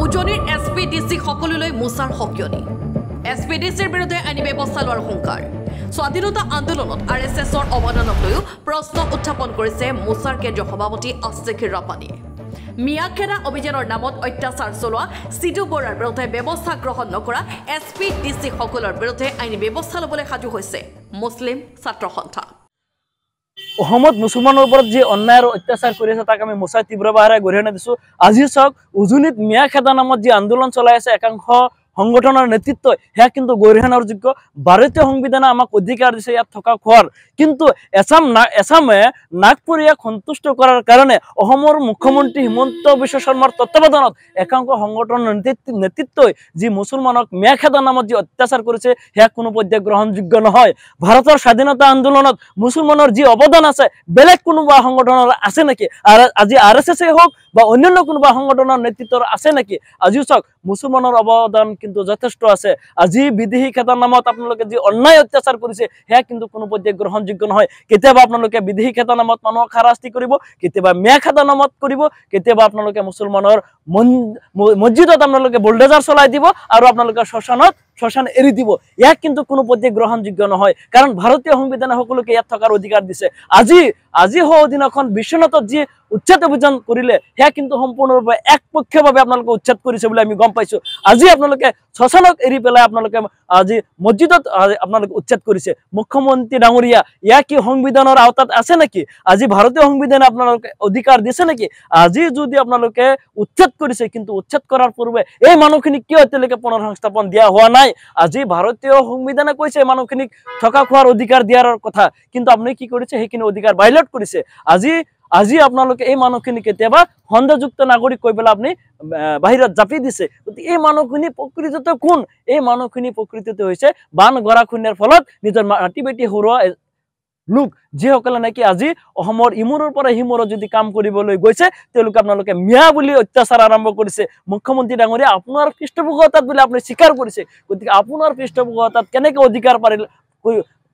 উজনিৰ SPDC সকললৈ মোচাৰ সকিয়নি SPDCৰ বিৰুদ্ধে আইনী ব্যৱস্থা লোৱাৰ হুংকাৰ স্বাধীনতা আন্দোলনত RSSৰ অৱদানক লৈও প্ৰশ্ন উত্থাপন কৰিছে মোচাৰ কেন্দ্ৰীয় সভাপতি আছিফ ৰাপানীয়ে মিয়াখেদা অভিযানৰ নামত অত্যাচাৰ চলোৱা সিধু বৰাৰ বিৰুদ্ধে ব্যৱস্থা গ্ৰহণ নকৰা SPDC সকলৰ বিৰুদ্ধে আইনী ব্যৱস্থা ল'বলৈ সাজু হৈছে মুছলিম ছাত্ৰ সন্থা অসমত মুছলমানৰ ওপৰত যে অন্যায় আৰু অত্যাচাৰ কৰি আছে তাক আমি মোচাই তীব্ৰ বাহাৰে গৰিহণা দিছো আজি চাওক উজনিত মিয়াখেদা নামত যে আন্দোলন চলাই আছে একাংশ সংগঠনৰ নেতৃত্ব হেয়া কিন্তু গৰিহণাৰ যোগ্য ভাৰতীয় সংবিধানে আমাক অধিকাৰ দিছে ইয়াত থকা খোৱাৰ কিন্তু এছামে নাগপুৰীয়া সন্তুষ্ট কৰাৰ কাৰণে অসমৰ মুখ্যমন্ত্ৰী হিমন্ত বিশ্ব শৰ্মাৰ তত্ত্বাৱধানত একাংশ সংগঠনৰ নেতৃত্বই যি মুছলমানক মিয়াখেদা নামত যে অত্যাচাৰ কৰিছে হেয়া কোনো পৰ্যায় গ্ৰহণযোগ্য নহয় ভাৰতৰ স্বাধীনতা আন্দোলনত মুছলমানৰ যি অৱদান আছে বেলেগ কোনোবা সংগঠনৰ আছে নেকি আজি RSS হওক বা অন্যান্য কোনোবা সংগঠনৰ নেতৃত্বৰ আছে নেকি আজিও চাওক মুছলমানৰ অৱদান কিন্তু যথেষ্ট আছে আজি বিদেশী খেদাৰ নামত আপোনালোকে যি অন্যায় অত্যাচাৰ কৰিছে হেয়া কিন্তু কোনো পৰ্যায় গ্ৰহণযোগ্য নহয় কেতিয়াবা আপোনালোকে বিদেশী খেদাৰ নামত মানুহক হাৰাশাস্তি কৰিব কেতিয়াবা মিয়াখেদা নামত কৰিব কেতিয়াবা আপোনালোকে মুছলমানৰ মছজিদত আপোনালোকে বুলডোজাৰ চলাই দিব আৰু আপোনালোকে শ্মশান এৰি দিব ইয়াক কিন্তু কোনো পৰ্যায় গ্ৰহণযোগ্য নহয় কাৰণ ভাৰতীয় সংবিধানে সকলোকে ইয়াত থকাৰ অধিকাৰ দিছে আজি দিনাখন বিশ্বনাথত যি উচ্ছেদ অভিযান কৰিলে হেয়া কিন্তু সম্পূৰ্ণৰূপে একপক্ষীয়ভাৱে আপোনালোকে উচ্ছেদ কৰিছে বুলি আমি গম পাইছো আজি আপোনালোকে শ্মশানক এৰি পেলাই আপোনালোকে আজি মছজিদত আপোনালোকে উচ্ছেদ কৰিছে মুখ্যমন্ত্ৰী ডাঙৰীয়া ইয়া কি সংবিধানৰ আওতাত আছে নেকি আজি ভাৰতীয় সংবিধানে আপোনালোকে অধিকাৰ দিছে নেকি আজি যদি আপোনালোকে উচ্ছেদ কৰিছে কিন্তু উচ্ছেদ কৰাৰ পূৰ্বে এই মানুহখিনিক কিয় এতিয়ালৈকে পুনৰ্সংস্থাপন দিয়া হোৱা নাই আজি ভাৰতীয় সংবিধানে কৈছে মানুহখিনিক থকা খোৱাৰ অধিকাৰ দিয়াৰ কথা কিন্তু আপুনি কি কৰিছে সেইখিনি অধিকাৰ ভাইলেট কৰিছে আজি আপোনালোকে এই মানুহখিনি কেতিয়াবা সন্দেহযুক্ত নাগৰিক কৈ পেলাই আপুনি বাহিৰত জাপি দিছে এই মানুহখিনি প্ৰকৃততে কোন এই মানুহখিনি প্ৰকৃততে হৈছে বান গৰাখুন্যাৰ ফলত নিজৰ মাটি বেটি হৰুৱা লোক যিসকলে নাকি আজি অসমৰ ইমূৰৰ পৰা সিমূৰত যদি কাম কৰিবলৈ গৈছে তেওঁলোকে আপোনালোকে মিয়া বুলি অত্যাচাৰ আৰম্ভ কৰিছে মুখ্যমন্ত্ৰী ডাঙৰীয়া আপোনাৰ পৃষ্ঠপোষকতাত বুলি আপুনি স্বীকাৰ কৰিছে গতিকে আপোনাৰ পৃষ্ঠপোষকতাত কেনেকৈ অধিকাৰ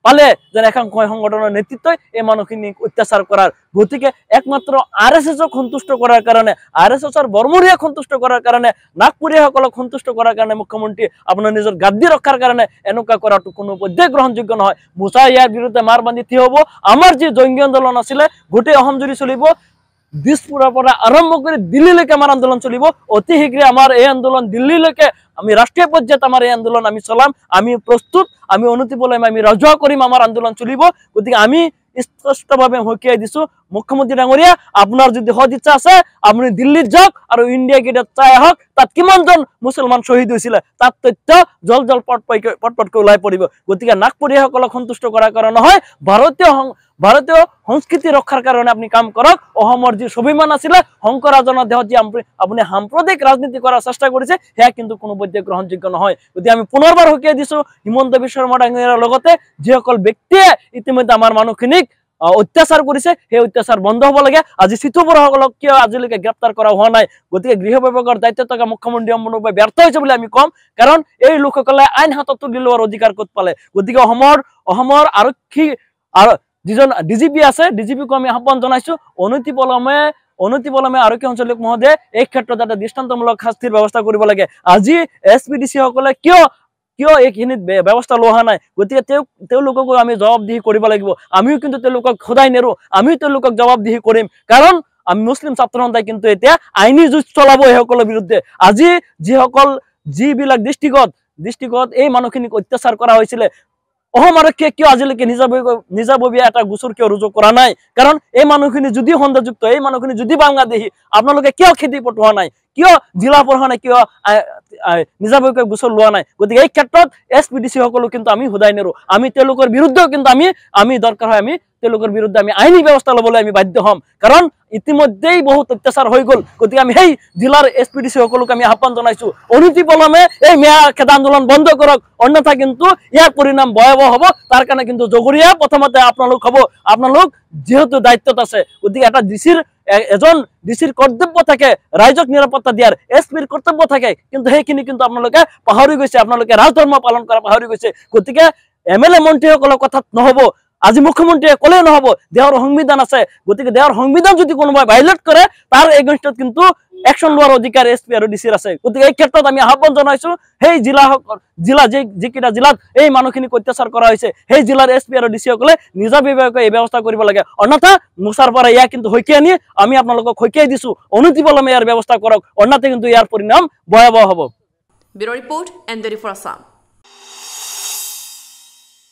পালে যেন একাংশ সংগঠনৰ নেতৃত্বই এই মানুহখিনিক অত্যাচাৰ কৰাৰ গতিকে একমাত্ৰ RSSক সন্তুষ্ট কৰাৰ কাৰণে RSSৰ বৰমৰীয়াক সন্তুষ্ট কৰাৰ কাৰণে নাগপুৰীয়াসকলক সন্তুষ্ট কৰাৰ কাৰণে মুখ্যমন্ত্ৰী আপোনাৰ নিজৰ গাদ্দি ৰক্ষাৰ কাৰণে এনেকুৱা কৰাটো কোনো পৰ্যায় গ্ৰহণযোগ্য নহয় মোচা ইয়াৰ বিৰুদ্ধে মাৰ বান্ধি থিয় হ'ব আমাৰ যি জংগী আন্দোলন আছিলে গোটেই অসম জুৰি চলিব দিছপুৰৰ পৰা আৰম্ভ কৰি দিল্লীলৈকে আমাৰ আন্দোলন চলিব অতি শীঘ্ৰে আমাৰ এই আন্দোলন দিল্লীলৈকে আমি ৰাষ্ট্ৰীয় পৰ্যায়ত আমাৰ এই আন্দোলন আমি চলাম আমি প্ৰস্তুত আমি অনুতিপলয় আমি ৰাজহুৱা কৰিম আমাৰ আন্দোলন চলিব গতিকে আমি স্পষ্টভাৱে হকিয়াই দিছো মুখ্যমন্ত্ৰী ডাঙৰীয়া আপোনাৰ যদি সদিচ্ছা আছে আপুনি দিল্লীত যাওক আৰু ইণ্ডিয়া গেটত চাই আহক তাত কিমানজন মুছলমান শ্বহীদ হৈছিলে তাত তথ্য জল পটপটকৈ ওলাই পৰিব গতিকে নাগপুৰীয়াসকলক সন্তুষ্ট কৰাৰ কাৰণে নহয় ভাৰতীয় সংস্কৃতি ৰক্ষাৰ কাৰণে আপুনি কাম কৰক অসমৰ যি স্বাভিমান আছিলে শংকৰাজনৰ দেহত যি আপুনি সাম্প্ৰদায়িক ৰাজনীতি কৰাৰ চেষ্টা কৰিছে সেয়া কিন্তু কোনো পৰ্যায় গ্ৰহণযোগ্য নহয় গতিকে আমি পুনৰবাৰ হকিয়াই দিছো হিমন্ত বিশ্ব শৰ্মা ডাঙৰীয়াৰ লগতে যিসকল ব্যক্তিয়ে ইতিমধ্যে আমাৰ মানুহখিনিক অত্যাচাৰ কৰিছে সেই অত্যাচাৰ বন্ধ হ'ব লাগে আজি সিধু বৰাসকলক কিয় আজিলৈকে গ্ৰেপ্তাৰ কৰা হোৱা নাই গতিকে গৃহ বিভাগৰ দায়িত্ব থকা মুখ্যমন্ত্ৰী সম্পূৰ্ণৰূপে ব্যৰ্থ হৈছে বুলি আমি কম কাৰণ এই লোকসকলে আইন হাতত তুলি লোৱাৰ অধিকাৰ ক'ত পালে গতিকে অসমৰ আৰক্ষী আৰু যিজন DGP আছে DGPক আমি আহ্বান জনাইছো অনতিপলমে আৰক্ষী সঞ্চালক মহোদয়ে এই ক্ষেত্ৰত এটা দৃষ্টান্তমূলক শাস্তিৰ ব্যৱস্থা কৰিব লাগে আজি SPDC সকলে কিয় এইখিনিত ব্যৱস্থা লোৱা নাই গতিকে তেওঁলোককো আমি জবাবদিহি কৰিব লাগিব আমিও কিন্তু তেওঁলোকক সদায় নেৰো আমিও তেওঁলোকক জবাবদিহি কৰিম কাৰণ আমি মুছলিম ছাত্ৰ সন্থাই কিন্তু এতিয়া আইনী যুঁজ চলাব এইসকলৰ বিৰুদ্ধে আজি যিবিলাক দৃষ্টিগত এই মানুহখিনিক অত্যাচাৰ কৰা হৈছিলে অসম আৰক্ষীয়ে কিয় আজিলৈকে নিজাববীয়া এটা গোচৰ কিয় ৰুজু কৰা নাই কাৰণ এই মানুহখিনি যদি সন্দেহযুক্ত এই মানুহখিনি যদি বাংলাদেশী আপোনালোকে কিয় খেদি পঠোৱা নাই কিয় জিলা প্ৰশাসনে কিয় নিজাববীয়া গোচৰ লোৱা নাই গতিকে এই ক্ষেত্ৰত SPDC সকলো কিন্তু আমি সদায় নেৰো আমি তেওঁলোকৰ বিৰুদ্ধেও কিন্তু আমি দৰকাৰ হয় আমি তেওঁলোকৰ বিৰুদ্ধে আমি আইনী ব্যৱস্থা ল'বলৈ আমি বাধ্য হ'ম কাৰণ ইতিমধ্যেই বহুত অত্যাচাৰ হৈ গ'ল গতিকে আমি সেই জিলাৰ SPDC সকলোকে আমি আহ্বান জনাইছো অনতিপলমে এই মিয়াখেদা আন্দোলন বন্ধ কৰক অন্যথা কিন্তু ইয়াৰ পৰিণাম ভয়াৱহ হ'ব তাৰ কাৰণে কিন্তু জগৰীয়া প্ৰথমতে আপোনালোক যেহেতু দায়িত্বত আছে গতিকে এটা এজন ডিচিৰ কৰ্তব্য থাকে ৰাইজক নিৰাপত্তা দিয়াৰ SPৰ কৰ্তব্য থাকে কিন্তু সেইখিনি কিন্তু আপোনালোকে পাহৰি গৈছে আপোনালোকে ৰাজধৰ্ম পালন কৰা পাহৰি গৈছে গতিকে MLA মন্ত্ৰীসকলৰ কথাত নহ'ব আজি মুখ্যমন্ত্ৰীয়ে ক'লে নহ'ব দেশৰ সংবিধান আছে গতিকে দেশৰ সংবিধান যদি কোনোবাই ভাইলেট কৰে তাৰ এগেইনষ্টত কিন্তু একশন লোৱাৰ অধিকাৰ এছপি আৰু ডিচিৰ আছে গতিকে এই ক্ষেত্ৰত আমি আহ্বান জনাইছো সেই জিলা যিকেইটা জিলাত এই মানুহখিনিক অত্যাচাৰ কৰা হৈছে সেই জিলাৰ এছপি আৰু ডিচি সকলে নিজাববীয়াকৈ এই ব্যৱস্থা কৰিব লাগে অন্যথা মুছাৰ পৰা ইয়াক কিন্তু হৈকিয়াই আনি আমি আপোনালোকক হৈকিয়াই দিছো অনতিপলমে ইয়াৰ ব্যৱস্থা কৰক অন্যথা কিন্তু ইয়াৰ পৰিণাম ভয়াৱহ হ'ব ব্যুৰ ৰিপৰ্ট এণ্ড ডেৰি ফৰ আছাম